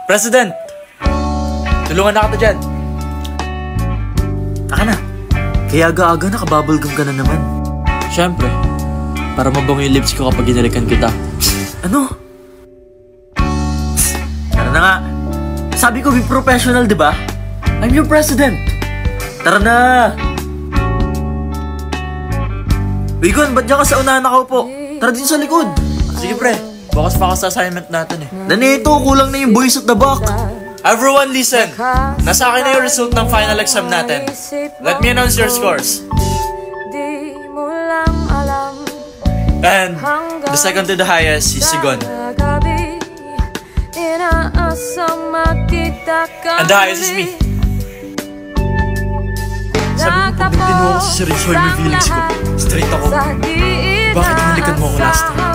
President! Tulungan na kita dyan. Taka na. Kaya aga-aga nakabubblegum ka na naman. Siyempre, para mabango yung lips ko kapag ginalikan kita. Ano? Tara na nga. Sabi ko be professional, di ba? I'm your president. Tara na. Wigon, ba't dyan ka sa unahan nakaupo? Tara din sa likod. Sige pre, bukas pa ako sa assignment natin eh. Danito, kulang na yung boys at the back. Everyone listen! Nasa akin na yung result ng final exam natin. Let me announce your scores. And the second to the highest is Sigon. And the highest is me. Sabi mo, pag nagtinuha ko sa seryoso yung feelings ko, straight ako. Bakit hinalikan mo ako last time?